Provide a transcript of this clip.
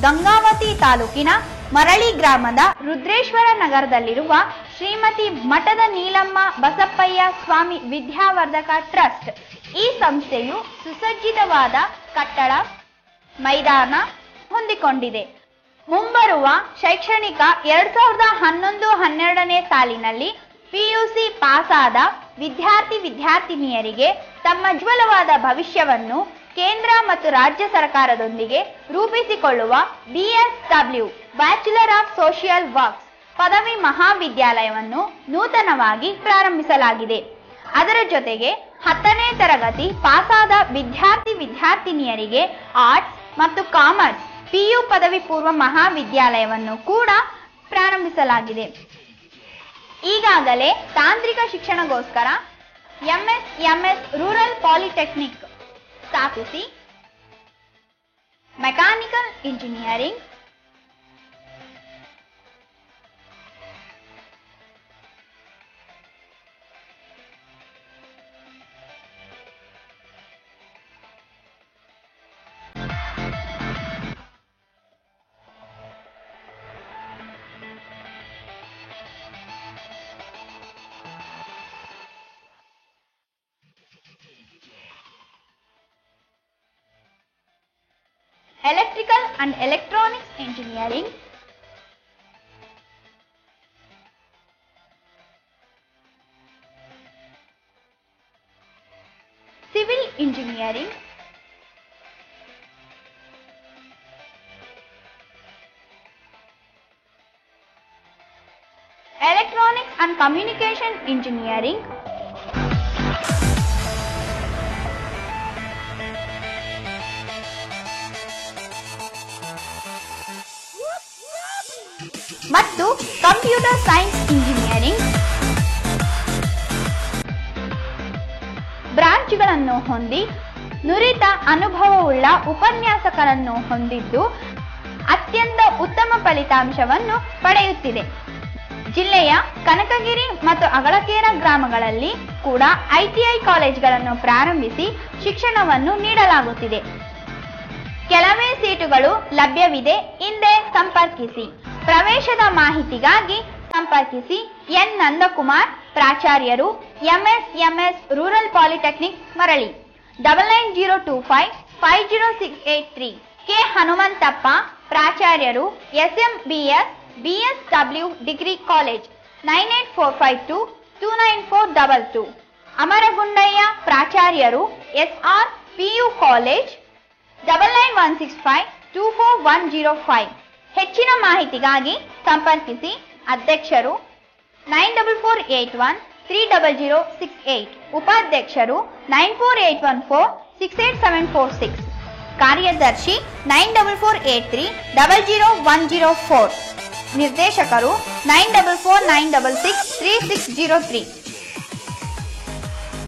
ಗಂಗಾವತಿ ತಾಲೂಕಿನ ಮರಳಿ ಗ್ರಾಮದ ರುದ್ರೇಶ್ವರ ನಗರದಲ್ಲಿರುವ ಶ್ರೀಮತಿ ಮಠದ ನೀಲಮ್ಮ ಬಸಪ್ಪಯ್ಯ ಸ್ವಾಮಿ ವಿದ್ಯಾವರ್ಧಕ ಟ್ರಸ್ಟ್ ಈ ಸಂಸ್ಥೆಯು ಸುಸಜ್ಜಿತವಾದ ಕಟ್ಟಡ, ಮೈದಾನ ಹೊಂದಿಕೊಂಡಿದೆ. ಮುಂಬರುವ ಶೈಕ್ಷಣಿಕ 2011-12ನೇ ಸಾಲಿನಲ್ಲಿ ಪಿಯುಸಿ ಪಾಸಾದ ವಿದ್ಯಾರ್ಥಿನಿಯರಿಗೆ ತಮ್ಮ ಉಜ್ವಲವಾದ ಭವಿಷ್ಯವನ್ನು ಕೇಂದ್ರ ಮತ್ತು ರಾಜ್ಯ ಸರ್ಕಾರದೊಂದಿಗೆ ರೂಪಿಸಿಕೊಳ್ಳುವ BSW bachelor of social works ಪದವಿ ಮಹಾವಿದ್ಯಾಲಯವನ್ನು ನೂತನವಾಗಿ ಪ್ರಾರಂಭಿಸಲಾಗಿದೆ. ಅದರ ಜೊತೆಗೆ 10ನೇ ತರಗತಿ ಪಾಸಾದ ವಿದ್ಯಾರ್ಥಿನಿಯರಿಗೆ ಆರ್ಟ್ಸ್ ಮತ್ತು ಕಾಮರ್ಸ್ PU ಪದವಿ ಪೂರ್ವ ಮಹಾವಿದ್ಯಾಲಯವನ್ನು ಕೂಡ ಪ್ರಾರಂಭಿಸಲಾಗಿದೆ. ಈಗಾಗಲೇ ತಾಂತ್ರಿಕ ಶಿಕ್ಷಣಗೋಸ್ಕರ MS ರೂರಲ್ ಪಾಲಿಟೆಕ್ನಿಕ್ ಸ್ಥಾಪಿಸಿ mechanical engineering, electrical and electronics engineering, civil engineering, electronics and communication engineering, ಮತ್ತು ಕಂಪ್ಯೂಟರ್ ಸೈನ್ಸ್ ಇಂಜಿನಿಯರಿಂಗ್ ಬ್ರಾಂಚ್ಗಳನ್ನು ಹೊಂದಿ ನುರಿತ ಅನುಭವವುಳ್ಳ ಉಪನ್ಯಾಸಕರನ್ನು ಹೊಂದಿದ್ದು ಅತ್ಯಂತ ಉತ್ತಮ ಫಲಿತಾಂಶವನ್ನು ಪಡೆಯುತ್ತಿದೆ. ಜಿಲ್ಲೆಯ ಕನಕಗಿರಿ ಮತ್ತು ಅಗಳಕೇರ ಗ್ರಾಮಗಳಲ್ಲಿ ಕೂಡ ITI ಕಾಲೇಜುಗಳನ್ನು ಪ್ರಾರಂಭಿಸಿ ಶಿಕ್ಷಣವನ್ನು ನೀಡಲಾಗುತ್ತಿದೆ. ಕೆಲವೇ ಸೀಟುಗಳು ಲಭ್ಯವಿದೆ. ಹಿಂದೆ ಸಂಪರ್ಕಿಸಿ. ಪ್ರವೇಶದ ಮಾಹಿತಿಗಾಗಿ ಸಂಪರ್ಕಿಸಿ N ನಂದಕುಮಾರ್, ಪ್ರಾಚಾರ್ಯರು, MS rural polytechnic Marali, 9902550683. K Hanumanthappa, ಪ್ರಾಚಾರ್ಯರು, SMBS BSW degree college, 98452294222. Amaragundayya, ಪ್ರಾಚಾರ್ಯರು, SR PU ಕಾಲೇಜ್, 9916524105. ಹೆಚ್ಚಿನ ಮಾಹಿತಿಗಾಗಿ ಸಂಪರ್ಕಿಸಿ. ಅಧ್ಯಕ್ಷರು 94481300668, ಉಪಾಧ್ಯಕ್ಷರು 94814687746, ಕಾರ್ಯದರ್ಶಿ 94483000104, ನಿರ್ದೇಶಕರು 944963603.